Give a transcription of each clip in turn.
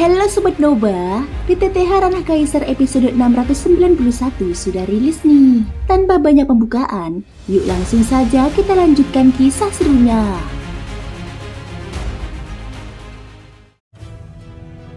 Halo Sobat Noba, PTTH Ranah Kaisar episode 691 sudah rilis nih. Tanpa banyak pembukaan, yuk langsung saja kita lanjutkan kisah serunya.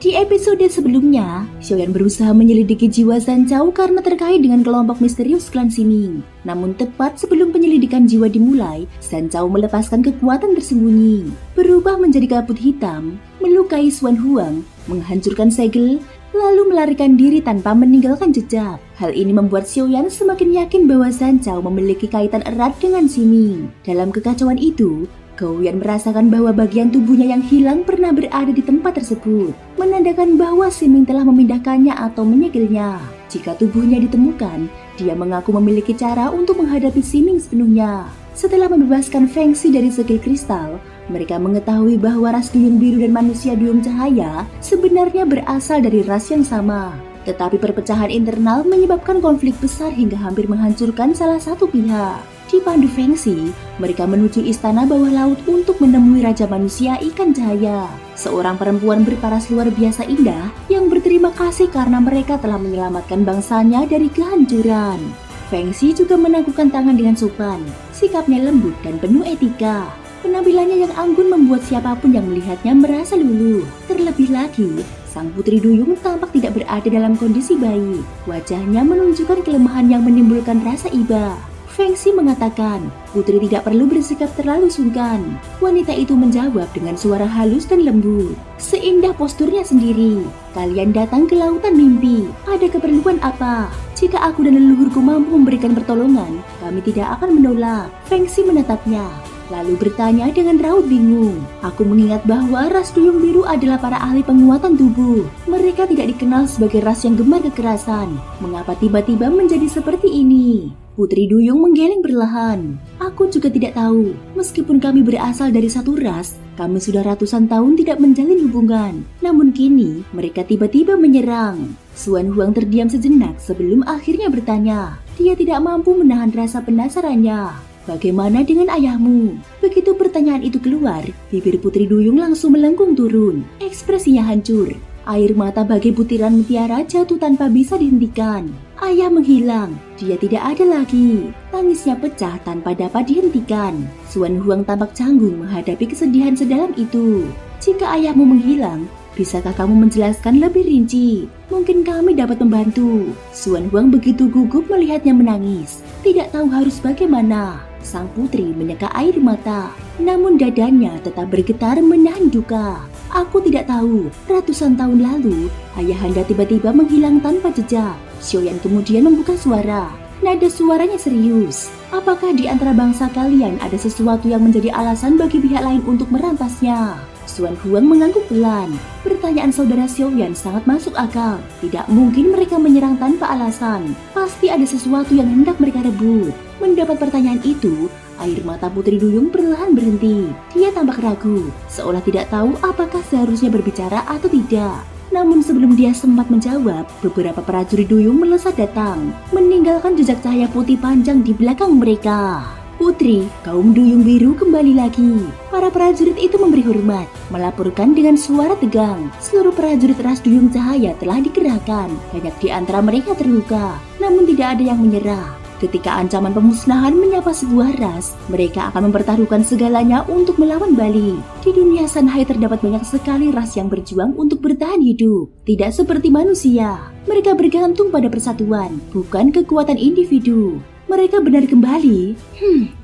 Di episode sebelumnya, Xiaoyan berusaha menyelidiki jiwa Zhan Zhao karena terkait dengan kelompok misterius klan Ximing. Namun tepat sebelum penyelidikan jiwa dimulai, Zhan Zhao melepaskan kekuatan tersembunyi, berubah menjadi kabut hitam, melukai Xuan Huang, menghancurkan segel, lalu melarikan diri tanpa meninggalkan jejak. Hal ini membuat Xiaoyan semakin yakin bahwa Zhan Zhao memiliki kaitan erat dengan Ximing. Dalam kekacauan itu, Gao Yan merasakan bahwa bagian tubuhnya yang hilang pernah berada di tempat tersebut, menandakan bahwa Ximing telah memindahkannya atau menyegelnya. Jika tubuhnya ditemukan, dia mengaku memiliki cara untuk menghadapi Ximing sepenuhnya. Setelah membebaskan Feng Xi dari segel kristal, mereka mengetahui bahwa ras duyung biru dan manusia duyung cahaya sebenarnya berasal dari ras yang sama. Tetapi perpecahan internal menyebabkan konflik besar hingga hampir menghancurkan salah satu pihak. Dipandu Feng Xi, mereka menuju istana bawah laut untuk menemui Raja Manusia Ikan Cahaya, seorang perempuan berparas luar biasa indah yang berterima kasih karena mereka telah menyelamatkan bangsanya dari kehancuran. Feng Xi juga menaklukkan tangan dengan sopan, sikapnya lembut dan penuh etika. Penampilannya yang anggun membuat siapapun yang melihatnya merasa luluh. Terlebih lagi, sang putri duyung tampak tidak berada dalam kondisi baik. Wajahnya menunjukkan kelemahan yang menimbulkan rasa iba. Feng Xi mengatakan, putri tidak perlu bersikap terlalu sungkan. Wanita itu menjawab dengan suara halus dan lembut, seindah posturnya sendiri. Kalian datang ke lautan mimpi. Ada keperluan apa? Jika aku dan leluhurku mampu memberikan pertolongan, kami tidak akan menolak. Feng Xi menatapnya, lalu bertanya dengan raut bingung. Aku mengingat bahwa ras duyung biru adalah para ahli penguatan tubuh. Mereka tidak dikenal sebagai ras yang gemar kekerasan. Mengapa tiba-tiba menjadi seperti ini? Putri duyung menggeleng perlahan. Aku juga tidak tahu. Meskipun kami berasal dari satu ras, kami sudah ratusan tahun tidak menjalin hubungan. Namun kini, mereka tiba-tiba menyerang. Xuan Huang terdiam sejenak sebelum akhirnya bertanya. Dia tidak mampu menahan rasa penasarannya. Bagaimana dengan ayahmu? Begitu pertanyaan itu keluar, bibir Putri Duyung langsung melengkung turun. Ekspresinya hancur. Air mata bagai butiran mutiara jatuh tanpa bisa dihentikan. Ayah menghilang. Dia tidak ada lagi. Tangisnya pecah tanpa dapat dihentikan. Xuan Huang tampak canggung menghadapi kesedihan sedalam itu. Jika ayahmu menghilang, bisakah kamu menjelaskan lebih rinci? Mungkin kami dapat membantu. Xuan Huang begitu gugup melihatnya menangis. Tidak tahu harus bagaimana. Sang putri menyeka air mata, namun dadanya tetap bergetar menahan duka. Aku tidak tahu, ratusan tahun lalu, ayahanda tiba-tiba menghilang tanpa jejak. Xiaoyan kemudian membuka suara. Nada suaranya serius. Apakah di antara bangsa kalian ada sesuatu yang menjadi alasan bagi pihak lain untuk merampas?nya? Xuan Huang mengangguk pelan. Pertanyaan saudara Xiaoyan sangat masuk akal. Tidak mungkin mereka menyerang tanpa alasan. Pasti ada sesuatu yang hendak mereka rebut. Mendapat pertanyaan itu, air mata Putri Duyung perlahan berhenti. Dia tampak ragu, seolah tidak tahu apakah seharusnya berbicara atau tidak. Namun sebelum dia sempat menjawab, beberapa prajurit duyung melesat datang, meninggalkan jejak cahaya putih panjang di belakang mereka. Putri, kaum duyung biru kembali lagi. Para prajurit itu memberi hormat, melaporkan dengan suara tegang. Seluruh prajurit ras duyung cahaya telah dikerahkan. Banyak di antara mereka terluka, namun tidak ada yang menyerah. Ketika ancaman pemusnahan menyapa sebuah ras, mereka akan mempertaruhkan segalanya untuk melawan balik. Di dunia Sanhai terdapat banyak sekali ras yang berjuang untuk bertahan hidup. Tidak seperti manusia. Mereka bergantung pada persatuan, bukan kekuatan individu. Mereka benar kembali.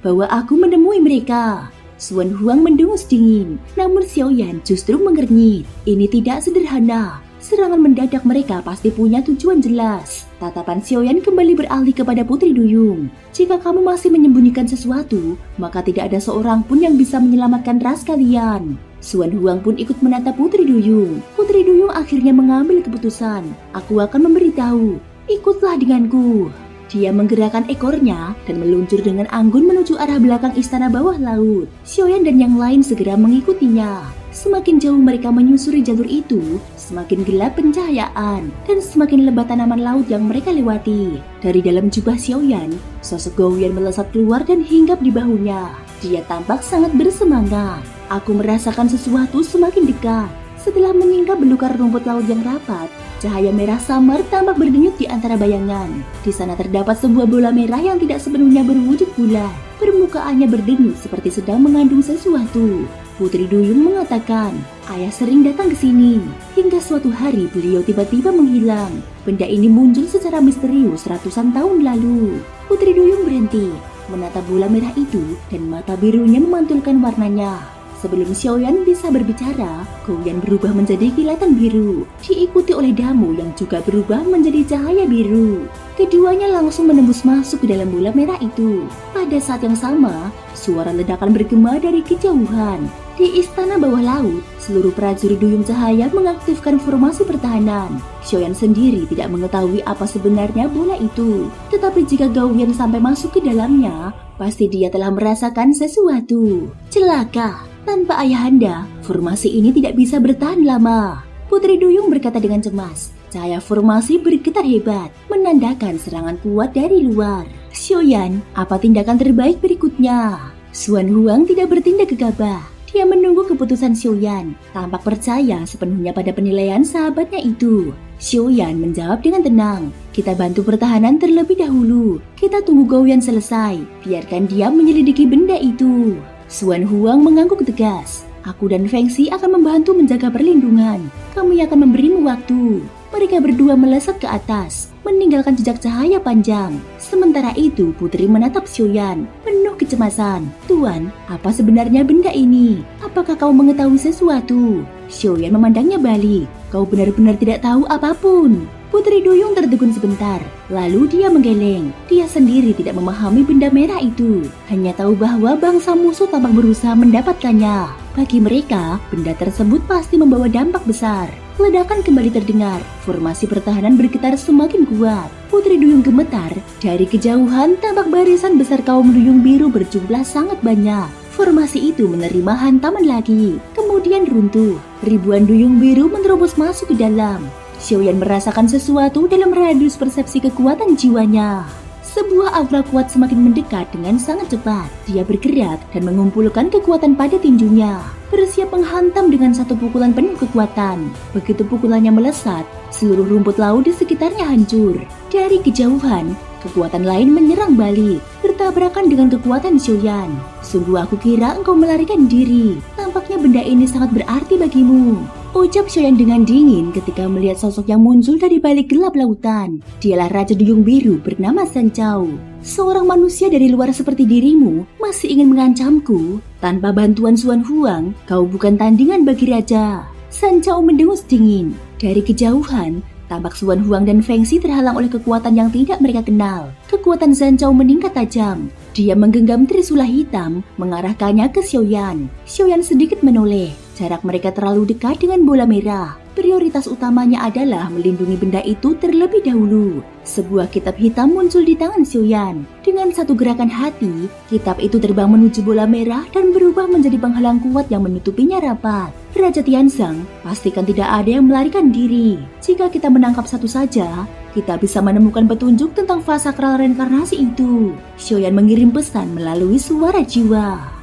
Bahwa aku menemui mereka. Xuan Huang mendengus dingin, namun Xiaoyan justru mengernyit. Ini tidak sederhana. Serangan mendadak mereka pasti punya tujuan jelas. Tatapan Xiaoyan kembali beralih kepada Putri Duyung. Jika kamu masih menyembunyikan sesuatu, maka tidak ada seorang pun yang bisa menyelamatkan ras kalian. Xuan Huang pun ikut menatap Putri Duyung. Putri Duyung akhirnya mengambil keputusan. Aku akan memberitahu. Ikutlah denganku. Dia menggerakkan ekornya dan meluncur dengan anggun menuju arah belakang istana bawah laut. Xiaoyan dan yang lain segera mengikutinya. Semakin jauh mereka menyusuri jalur itu, semakin gelap pencahayaan dan semakin lebat tanaman laut yang mereka lewati. Dari dalam jubah Xiaoyan, sosok Gao Yan melesat keluar dan hinggap di bahunya. Dia tampak sangat bersemangat. Aku merasakan sesuatu semakin dekat. Setelah menyingkap belukar rumput laut yang rapat, cahaya merah samar tampak berdenyut di antara bayangan. Di sana terdapat sebuah bola merah yang tidak sepenuhnya berwujud bulat. Permukaannya berdenyut seperti sedang mengandung sesuatu. Putri Duyung mengatakan, ayah sering datang ke sini. Hingga suatu hari beliau tiba-tiba menghilang. Benda ini muncul secara misterius ratusan tahun lalu. Putri Duyung berhenti, menatap bola merah itu dan mata birunya memantulkan warnanya. Sebelum Xiaoyan bisa berbicara, Gouyan berubah menjadi kilatan biru, diikuti oleh Damu yang juga berubah menjadi cahaya biru. Keduanya langsung menembus masuk ke dalam bola merah itu. Pada saat yang sama, suara ledakan bergema dari kejauhan. Di istana bawah laut, seluruh prajurit Duyung Cahaya mengaktifkan formasi pertahanan. Xiaoyan sendiri tidak mengetahui apa sebenarnya bola itu. Tetapi jika Gouyan sampai masuk ke dalamnya, pasti dia telah merasakan sesuatu. Celaka! Tanpa ayahanda, formasi ini tidak bisa bertahan lama. Putri Duyung berkata dengan cemas. Cahaya formasi bergetar hebat, menandakan serangan kuat dari luar. Xiaoyan, apa tindakan terbaik berikutnya? Xuan Huang tidak bertindak gegabah. Dia menunggu keputusan Xiaoyan, tampak percaya sepenuhnya pada penilaian sahabatnya itu. Xiaoyan menjawab dengan tenang, kita bantu pertahanan terlebih dahulu. Kita tunggu Gouyan selesai, biarkan dia menyelidiki benda itu. Xuan Huang mengangguk tegas. Aku dan Feng Xi akan membantu menjaga perlindungan. Kami akan memberimu waktu. Mereka berdua melesat ke atas, meninggalkan jejak cahaya panjang. Sementara itu Putri menatap Xiaoyan, penuh kecemasan. Tuan, apa sebenarnya benda ini? Apakah kau mengetahui sesuatu? Xiaoyan memandangnya balik. Kau benar-benar tidak tahu apapun. Putri Duyung tertegun sebentar, lalu dia menggeleng. Dia sendiri tidak memahami benda merah itu, hanya tahu bahwa bangsa musuh tampak berusaha mendapatkannya. Bagi mereka, benda tersebut pasti membawa dampak besar. Ledakan kembali terdengar, formasi pertahanan bergetar semakin kuat. Putri Duyung gemetar, dari kejauhan tampak barisan besar kaum Duyung biru berjumlah sangat banyak. Formasi itu menerima hantaman lagi, kemudian runtuh. Ribuan Duyung biru menerobos masuk ke dalam. Xiaoyan merasakan sesuatu dalam radius persepsi kekuatan jiwanya. Sebuah aura kuat semakin mendekat dengan sangat cepat. Dia bergerak dan mengumpulkan kekuatan pada tinjunya, bersiap menghantam dengan satu pukulan penuh kekuatan. Begitu pukulannya melesat, seluruh rumput laut di sekitarnya hancur. Dari kejauhan, kekuatan lain menyerang balik, bertabrakan dengan kekuatan Xiaoyan. Sungguh aku kira engkau melarikan diri. Tampaknya benda ini sangat berarti bagimu, ucap Xiaoyan dengan dingin ketika melihat sosok yang muncul dari balik gelap lautan. Dialah Raja Duyung Biru bernama Shen Chao. Seorang manusia dari luar seperti dirimu masih ingin mengancamku? Tanpa bantuan Xuan Huang, kau bukan tandingan bagi Raja. Shen Chao mendengus dingin. Dari kejauhan, tampak Xuan Huang dan Feng Xi terhalang oleh kekuatan yang tidak mereka kenal. Kekuatan Shen Chao meningkat tajam. Dia menggenggam trisula hitam, mengarahkannya ke Xiaoyan. Xiaoyan sedikit menoleh. Jarak mereka terlalu dekat dengan bola merah. Prioritas utamanya adalah melindungi benda itu terlebih dahulu. Sebuah kitab hitam muncul di tangan Xiaoyan. Dengan satu gerakan hati, kitab itu terbang menuju bola merah dan berubah menjadi penghalang kuat yang menutupinya rapat. Raja Tianzeng, pastikan tidak ada yang melarikan diri. Jika kita menangkap satu saja, kita bisa menemukan petunjuk tentang fase sakral reinkarnasi itu. Xiaoyan mengirim pesan melalui suara jiwa.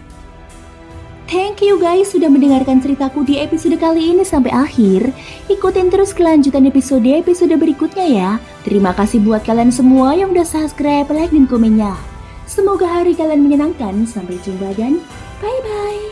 Thank you guys sudah mendengarkan ceritaku di episode kali ini sampai akhir. Ikutin terus kelanjutan episode berikutnya ya. Terima kasih buat kalian semua yang udah subscribe, like, dan komennya. Semoga hari kalian menyenangkan. Sampai jumpa dan bye-bye.